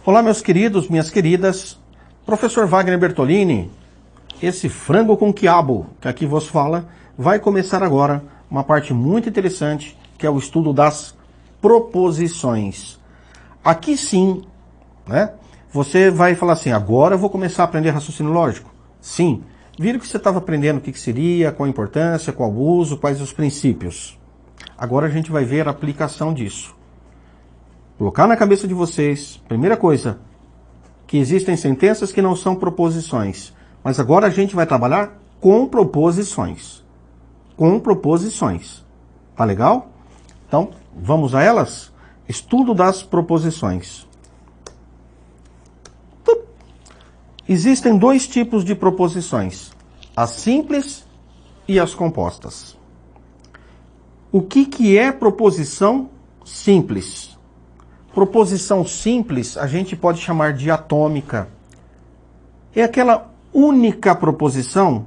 Olá, meus queridos, minhas queridas. Professor Wagner Bertolini, esse frango com quiabo que aqui vos fala, vai começar agora uma parte muito interessante, que é o estudo das proposições. Aqui sim, né? Você vai falar assim, agora eu vou começar a aprender raciocínio lógico? Sim. Viram que você estava aprendendo o que seria, qual a importância, qual o uso, quais os princípios. Agora a gente vai ver a aplicação disso. Colocar na cabeça de vocês, primeira coisa, que existem sentenças que não são proposições. Mas agora a gente vai trabalhar com proposições. Com proposições. Tá legal? Então, vamos a elas? Estudo das proposições. Existem dois tipos de proposições, as simples e as compostas. O que é proposição simples? Proposição simples a gente pode chamar de atômica. É aquela única proposição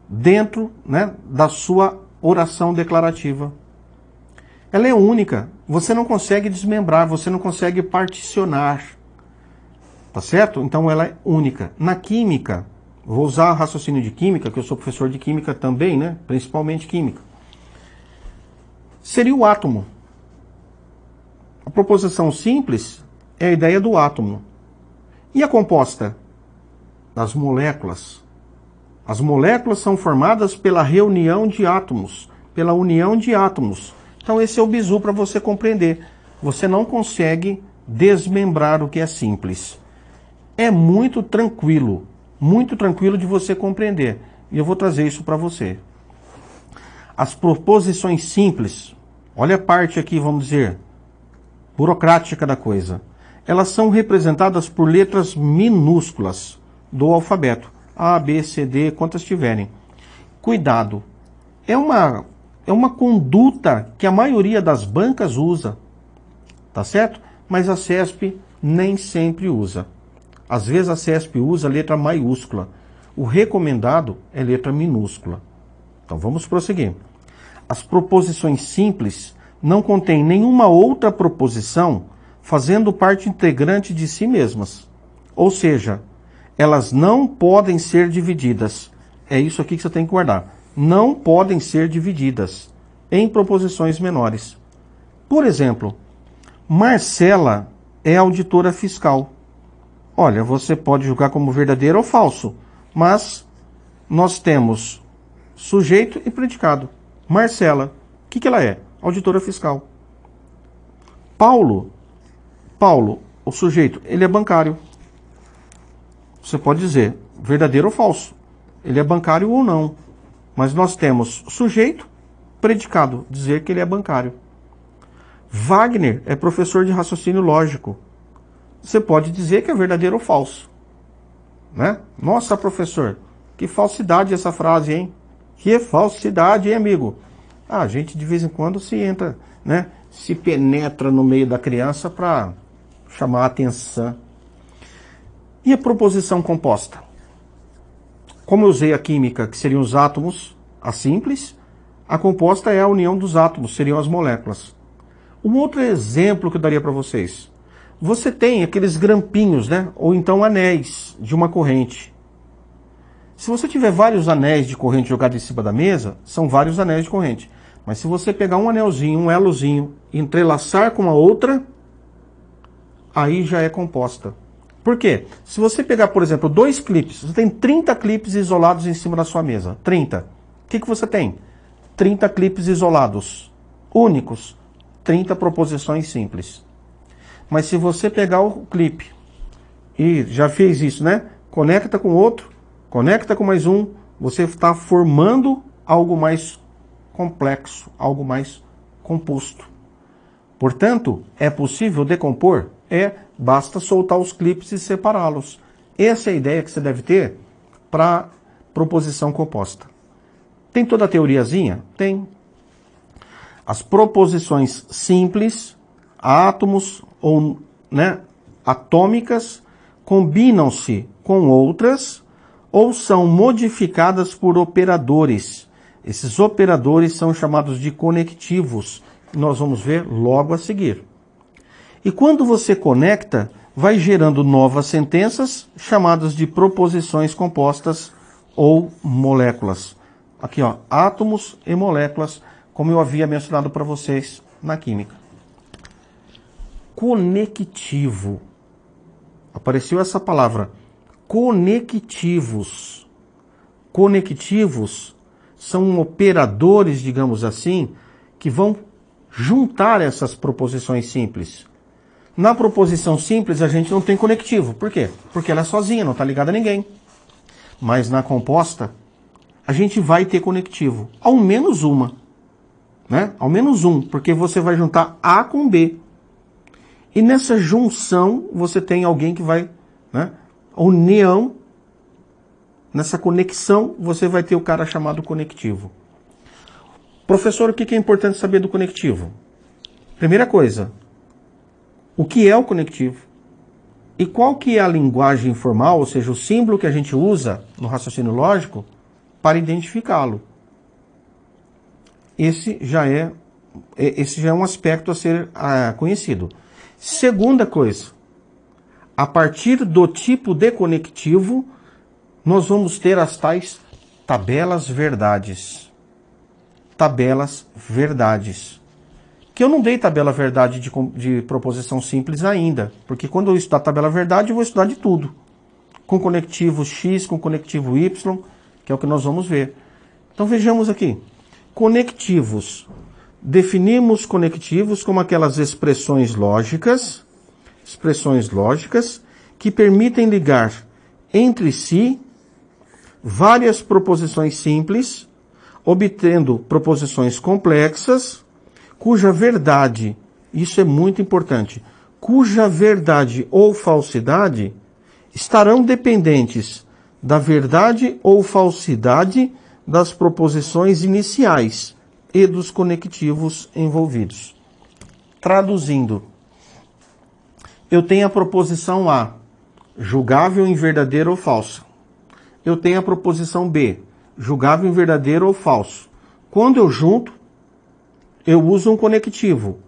dentro, né, da sua oração declarativa. Ela é única, você não consegue desmembrar, você não consegue particionar. Tá certo? Então ela é única. Na química, vou usar raciocínio de química, que eu sou professor de química também, né? Principalmente química. Seria o átomo. A proposição simples é a ideia do átomo. E a composta? Das moléculas. As moléculas são formadas pela reunião de átomos, pela união de átomos. Então esse é o bizu para você compreender. Você não consegue desmembrar o que é simples. É muito tranquilo de você compreender. E eu vou trazer isso para você. As proposições simples, olha a parte aqui, vamos dizer, burocrática da coisa. Elas são representadas por letras minúsculas do alfabeto. A, B, C, D, quantas tiverem. Cuidado. É uma conduta que a maioria das bancas usa. Tá certo? Mas a CESP nem sempre usa. Às vezes a CESP usa letra maiúscula. O recomendado é letra minúscula. Então vamos prosseguir. As proposições simples não contêm nenhuma outra proposição fazendo parte integrante de si mesmas. Ou seja, elas não podem ser divididas. É isso aqui que você tem que guardar. Não podem ser divididas em proposições menores. Por exemplo, Marcela é auditora fiscal. Olha, você pode julgar como verdadeiro ou falso, mas nós temos sujeito e predicado. Marcela, o que ela é? Auditora fiscal. Paulo, o sujeito, ele é bancário. Você pode dizer verdadeiro ou falso. Ele é bancário ou não. Mas nós temos sujeito, predicado, dizer que ele é bancário. Wagner é professor de raciocínio lógico. Você pode dizer que é verdadeiro ou falso. Né? Nossa, professor, que falsidade essa frase, hein? Que falsidade, hein, amigo? A gente de vez em quando se entra, né? Se penetra no meio da criança para chamar a atenção. E a proposição composta? Como eu usei a química, que seriam os átomos, a simples, a composta é a união dos átomos, seriam as moléculas. Um outro exemplo que eu daria para vocês. Você tem aqueles grampinhos, né? Ou então anéis de uma corrente. Se você tiver vários anéis de corrente jogados em cima da mesa, são vários anéis de corrente. Mas se você pegar um anelzinho, um elozinho, e entrelaçar com a outra, aí já é composta. Por quê? Se você pegar, por exemplo, 2 clipes, você tem 30 clipes isolados em cima da sua mesa. 30. O que você tem? 30 clipes isolados, únicos. 30 proposições simples. Mas se você pegar o clipe e já fez isso, né? Conecta com outro, conecta com mais um, você está formando algo mais complexo, algo mais composto. Portanto, é possível decompor? Basta soltar os clipes e separá-los. Essa é a ideia que você deve ter para proposição composta. Tem toda a teoriazinha? Tem. As proposições simples, átomos ou, né, atômicas, combinam-se com outras ou são modificadas por operadores. Esses operadores são chamados de conectivos. Nós vamos ver logo a seguir. E quando você conecta, vai gerando novas sentenças chamadas de proposições compostas ou moléculas. Aqui, ó, átomos e moléculas, como eu havia mencionado para vocês na química. Conectivo. Apareceu essa palavra. Conectivos. Conectivos são operadores, digamos assim, que vão juntar essas proposições simples. Na proposição simples a gente não tem conectivo. Por quê? Porque ela é sozinha, não está ligada a ninguém. Mas na composta a gente vai ter conectivo. Ao menos uma. Né? Ao menos um, porque você vai juntar A com B. E nessa junção você tem alguém que vai, né? União, nessa conexão você vai ter o cara chamado conectivo. Professor, o que é importante saber do conectivo? Primeira coisa, o que é o conectivo? E qual que é a linguagem formal, ou seja, o símbolo que a gente usa no raciocínio lógico para identificá-lo? Esse já é um aspecto a ser conhecido. Segunda coisa, a partir do tipo de conectivo, nós vamos ter as tais tabelas verdades. Tabelas verdades. Que eu não dei tabela verdade de proposição simples ainda, porque quando eu estudar tabela verdade, eu vou estudar de tudo. Com conectivo X, com conectivo Y, que é o que nós vamos ver. Então vejamos aqui. Conectivos. Definimos conectivos como aquelas expressões lógicas que permitem ligar entre si várias proposições simples, obtendo proposições complexas, cuja verdade, isso é muito importante, cuja verdade ou falsidade estarão dependentes da verdade ou falsidade das proposições iniciais e dos conectivos envolvidos. Traduzindo, eu tenho a proposição A, julgável, inverdadeira ou falsa. Eu tenho a proposição B, julgável, inverdadeiro ou falso. Quando eu junto, eu uso um conectivo.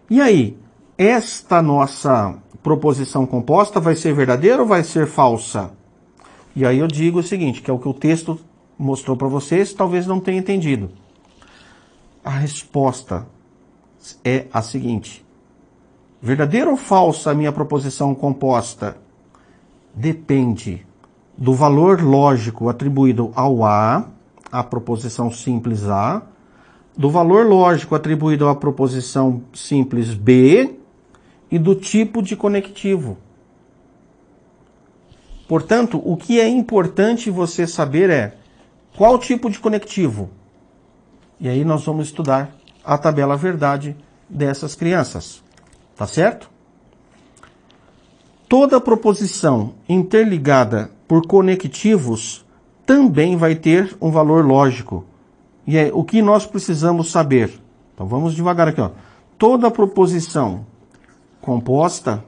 E aí, esta nossa proposição composta vai ser verdadeira ou vai ser falsa? E aí eu digo o seguinte, que é o que o texto mostrou para vocês, talvez não tenha entendido. A resposta é a seguinte. Verdadeira ou falsa a minha proposição composta? Depende do valor lógico atribuído ao A, a proposição simples A, do valor lógico atribuído à proposição simples B e do tipo de conectivo. Portanto, o que é importante você saber é qual tipo de conectivo. E aí nós vamos estudar a tabela verdade dessas crianças. Tá certo? Toda proposição interligada por conectivos também vai ter um valor lógico. E é o que nós precisamos saber. Então vamos devagar aqui, ó. Toda proposição composta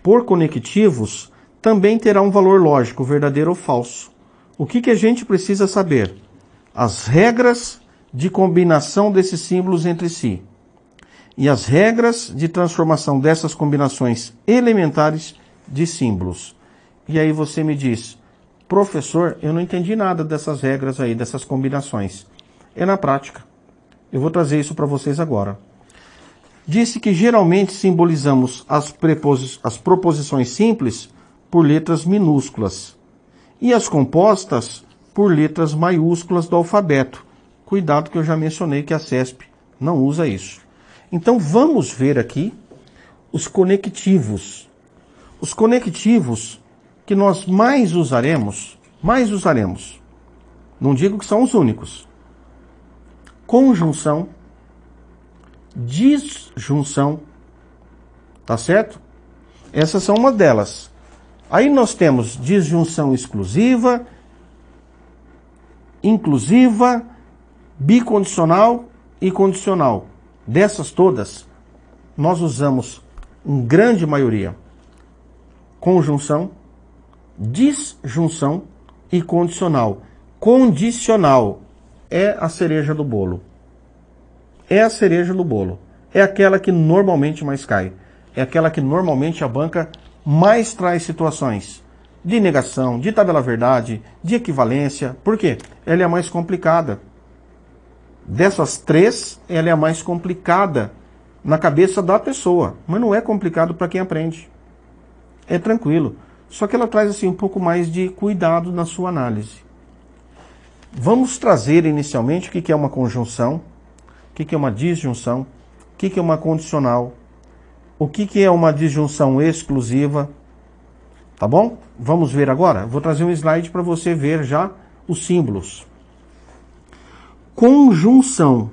por conectivos também terá um valor lógico, verdadeiro ou falso. O que a gente precisa saber? As regras de combinação desses símbolos entre si. E as regras de transformação dessas combinações elementares de símbolos. E aí você me diz, professor, eu não entendi nada dessas regras aí, dessas combinações. É na prática. Eu vou trazer isso para vocês agora. Disse que geralmente simbolizamos as proposições simples por letras minúsculas e as compostas por letras maiúsculas do alfabeto. Cuidado que eu já mencionei que a CESP não usa isso. Então vamos ver aqui os conectivos. Os conectivos que nós mais usaremos, não digo que são os únicos. Conjunção, disjunção, tá certo? Essas são uma delas. Aí nós temos disjunção exclusiva, inclusiva, bicondicional e condicional. Dessas todas, nós usamos, em grande maioria, conjunção, disjunção e condicional. Condicional é a cereja do bolo. É a cereja do bolo. É aquela que normalmente mais cai. é aquela que normalmente a banca mais traz situações de negação, de tabela-verdade, de equivalência. Por quê? Ela é a mais complicada. Dessas três, ela é a mais complicada na cabeça da pessoa, mas não é complicado para quem aprende. É tranquilo. Só que ela traz assim um pouco mais de cuidado na sua análise. Vamos trazer inicialmente o que é uma conjunção, o que é uma disjunção, o que é uma condicional, o que é uma disjunção exclusiva, tá bom? Vamos ver agora? Vou trazer um slide para você ver já os símbolos. Conjunção.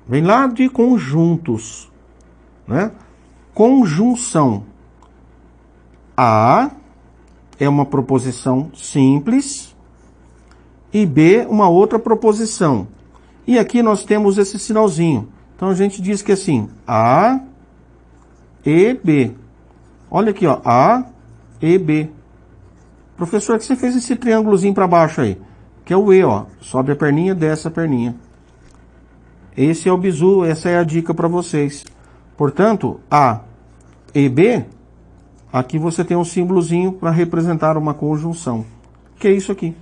Vem lá de conjuntos, né? Conjunção. A é uma proposição simples e B uma outra proposição. E aqui nós temos esse sinalzinho. Então a gente diz que assim, A e B. Olha aqui, ó, A e B. Professor, que você fez esse triângulozinho para baixo aí? Que é o E, ó. Sobe a perninha, desce a perninha. Esse é o bizu, essa é a dica para vocês. Portanto, A e B, aqui você tem um símbolozinho para representar uma conjunção. Que é isso aqui.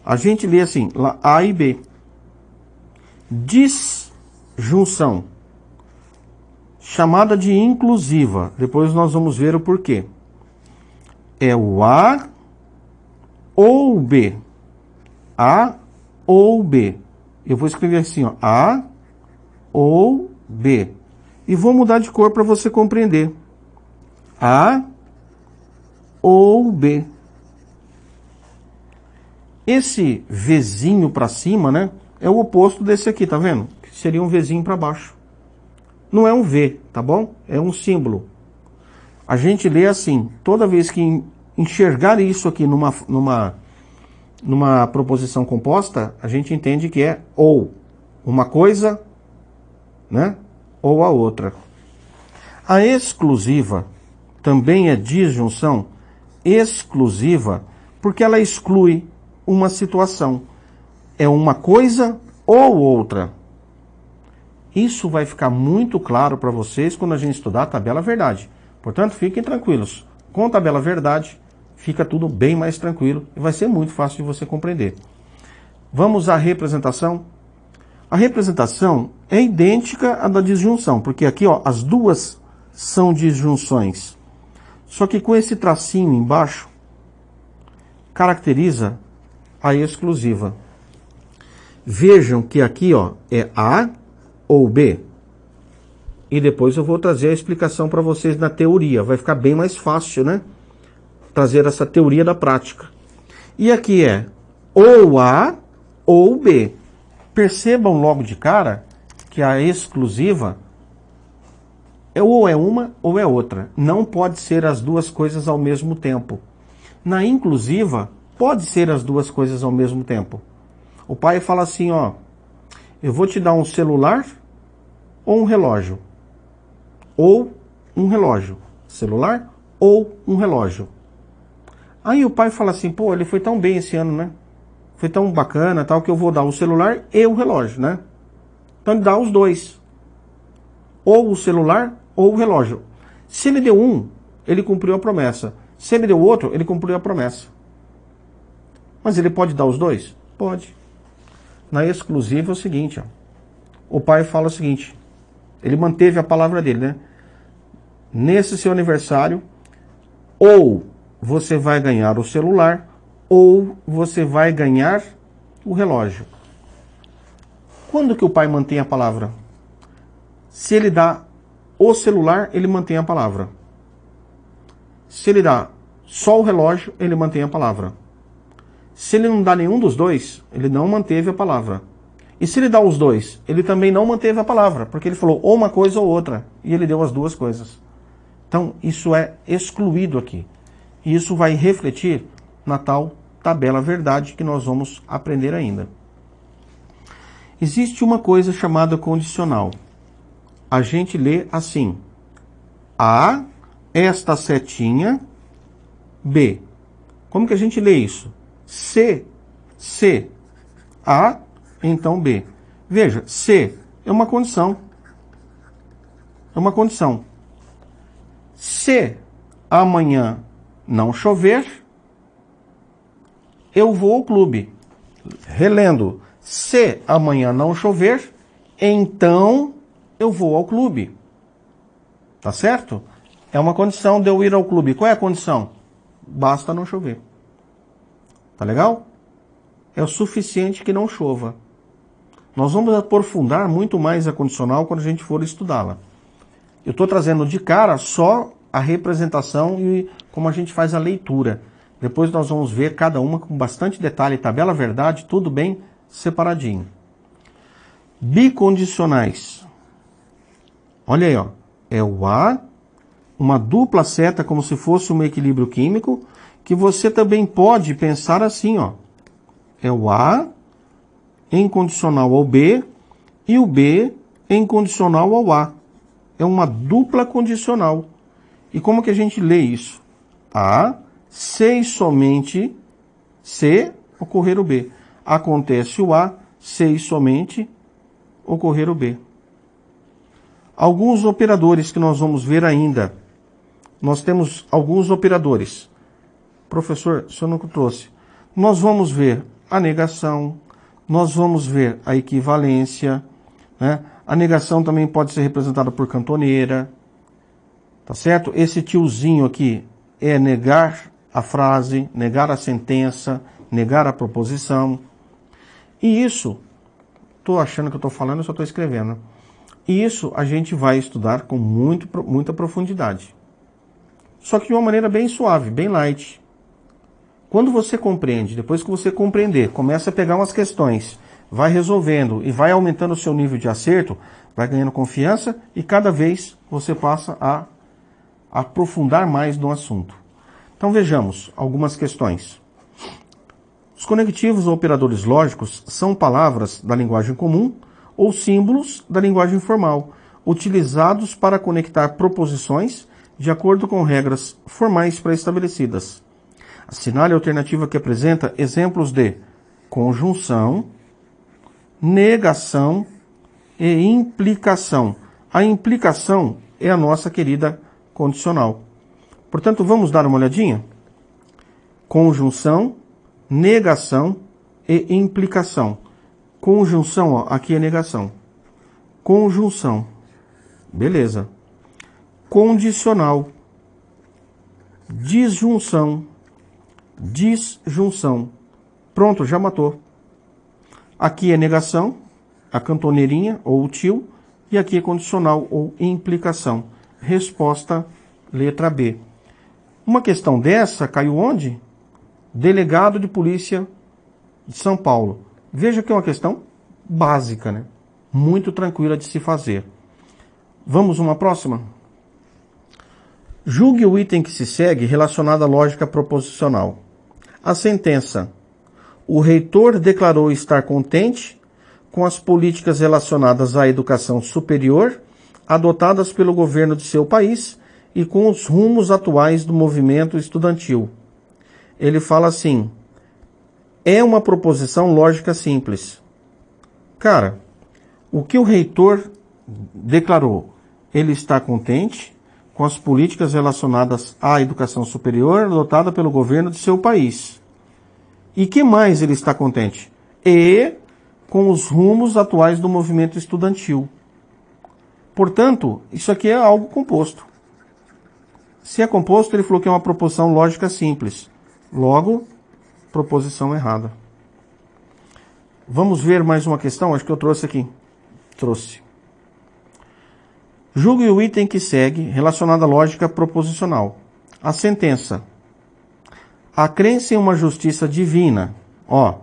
A gente lê assim, A e B. Disjunção. Chamada de inclusiva. Depois nós vamos ver o porquê. É o A ou B. A ou B. Eu vou escrever assim, ó, A ou B. E vou mudar de cor para você compreender. A ou B. Esse Vzinho para cima, né, é o oposto desse aqui, tá vendo? Que seria um Vzinho para baixo. Não é um V, tá bom? É um símbolo. A gente lê assim, toda vez que enxergar isso aqui numa proposição composta, a gente entende que é ou uma coisa, né, ou a outra. A exclusiva também é disjunção exclusiva porque ela exclui uma situação. É uma coisa ou outra. Isso vai ficar muito claro para vocês quando a gente estudar a tabela verdade. Portanto, fiquem tranquilos. Com a tabela verdade, fica tudo bem mais tranquilo e vai ser muito fácil de você compreender. Vamos à representação. A representação é idêntica à da disjunção, porque aqui, ó, as duas são disjunções. Só que com esse tracinho embaixo, caracteriza a exclusiva. Vejam que aqui, ó, é A ou B. E depois eu vou trazer a explicação para vocês na teoria. Vai ficar bem mais fácil, né? Trazer essa teoria da prática. E aqui é ou A ou B. Percebam logo de cara que a exclusiva ou é uma ou é outra. Não pode ser as duas coisas ao mesmo tempo. Na inclusiva, pode ser as duas coisas ao mesmo tempo. O pai fala assim, ó, eu vou te dar um celular ou um relógio. Ou um relógio. Celular ou um relógio. Aí o pai fala assim, pô, ele foi tão bem esse ano, né? Foi tão bacana, tal, que eu vou dar o celular e o relógio, né? Então ele dá os dois. Ou o celular ou o relógio. Se ele deu um, ele cumpriu a promessa. Se ele deu outro, ele cumpriu a promessa. Mas ele pode dar os dois? Pode. Na exclusiva é o seguinte, ó. O pai fala o seguinte, ele manteve a palavra dele, né? Nesse seu aniversário, ou você vai ganhar o celular, ou você vai ganhar o relógio. Quando que o pai mantém a palavra? Se ele dá o celular, ele mantém a palavra. Se ele dá só o relógio, ele mantém a palavra. Se ele não dá nenhum dos dois, ele não manteve a palavra. E se ele dá os dois, ele também não manteve a palavra, porque ele falou ou uma coisa ou outra, e ele deu as duas coisas. Então, isso é excluído aqui. E isso vai refletir na tal tabela verdade que nós vamos aprender ainda. Existe uma coisa chamada condicional. A gente lê assim, A, esta setinha, B. Como que a gente lê isso? C, A, então B. Veja, C é uma condição. É uma condição. Se amanhã não chover, eu vou ao clube. Relendo. Se amanhã não chover, então eu vou ao clube. Tá certo? É uma condição de eu ir ao clube. Qual é a condição? Basta não chover. Tá legal? É o suficiente que não chova. Nós vamos aprofundar muito mais a condicional quando a gente for estudá-la. Eu estou trazendo de cara só a representação e como a gente faz a leitura. Depois nós vamos ver cada uma com bastante detalhe, tabela verdade, tudo bem separadinho. Bicondicionais. Olha aí, ó. É o A, uma dupla seta como se fosse um equilíbrio químico, que você também pode pensar assim, ó. É o A em condicional ao B e o B em condicional ao A. É uma dupla condicional. E como que a gente lê isso? A, se e somente se ocorrer o B. Acontece o A, se e somente ocorrer o B. Alguns operadores que nós vamos ver ainda. Nós temos alguns operadores. Professor, o senhor não trouxe. Nós vamos ver a negação, nós vamos ver a equivalência, né? A negação também pode ser representada por cantoneira, tá certo? Esse tiozinho aqui é negar a frase, negar a sentença, negar a proposição. E isso, estou achando que eu estou falando, eu só estou escrevendo. E isso a gente vai estudar com muita profundidade. Só que de uma maneira bem suave, bem light. Quando você compreende, depois que você compreender, começa a pegar umas questões, vai resolvendo e vai aumentando o seu nível de acerto, vai ganhando confiança e cada vez você passa a aprofundar mais no assunto. Então vejamos algumas questões. Os conectivos ou operadores lógicos são palavras da linguagem comum ou símbolos da linguagem formal, utilizados para conectar proposições de acordo com regras formais pré-estabelecidas. Assinale a alternativa que apresenta exemplos de conjunção, negação e implicação. A implicação é a nossa querida condicional. Portanto, vamos dar uma olhadinha? Conjunção, negação e implicação. Conjunção, ó, aqui é negação. Conjunção. Beleza. Condicional. Disjunção. Disjunção. Pronto, já matou. Aqui é negação, a cantoneirinha ou o tio, e aqui é condicional ou implicação. Resposta, letra B. Uma questão dessa caiu onde? Delegado de Polícia de São Paulo. Veja que é uma questão básica, né? Muito tranquila de se fazer. Vamos uma próxima? Julgue o item que se segue relacionado à lógica proposicional. A sentença. O reitor declarou estar contente com as políticas relacionadas à educação superior adotadas pelo governo de seu país e com os rumos atuais do movimento estudantil. Ele fala assim: é uma proposição lógica simples. Cara, o que o reitor declarou? Ele está contente com as políticas relacionadas à educação superior adotada pelo governo de seu país. E que mais ele está contente? E com os rumos atuais do movimento estudantil. Portanto, isso aqui é algo composto. Se é composto, ele falou que é uma proposição lógica simples. Logo, proposição errada. Vamos ver mais uma questão? Acho que eu trouxe aqui. Trouxe. Julgue o item que segue relacionado à lógica proposicional. A sentença. A crença em uma justiça divina. Ó,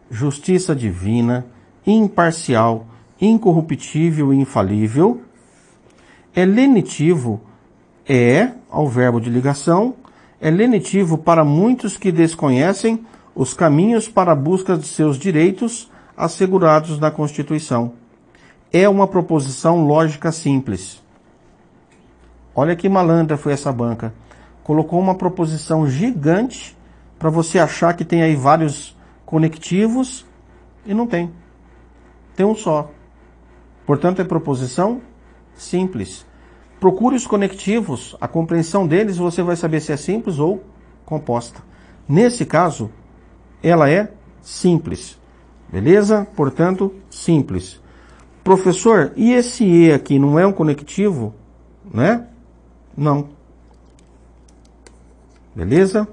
justiça divina, imparcial, incorruptível e infalível. É lenitivo, ao verbo de ligação, é lenitivo para muitos que desconhecem os caminhos para a busca de seus direitos assegurados na Constituição. É uma proposição lógica simples. Olha que malandra foi essa banca. Colocou uma proposição gigante para você achar que tem aí vários conectivos e não tem. Tem um só. Portanto, é proposição simples. Procure os conectivos, a compreensão deles, você vai saber se é simples ou composta. Nesse caso, ela é simples. Beleza? Portanto, simples. Professor, e esse E aqui não é um conectivo, né? Não. Beleza?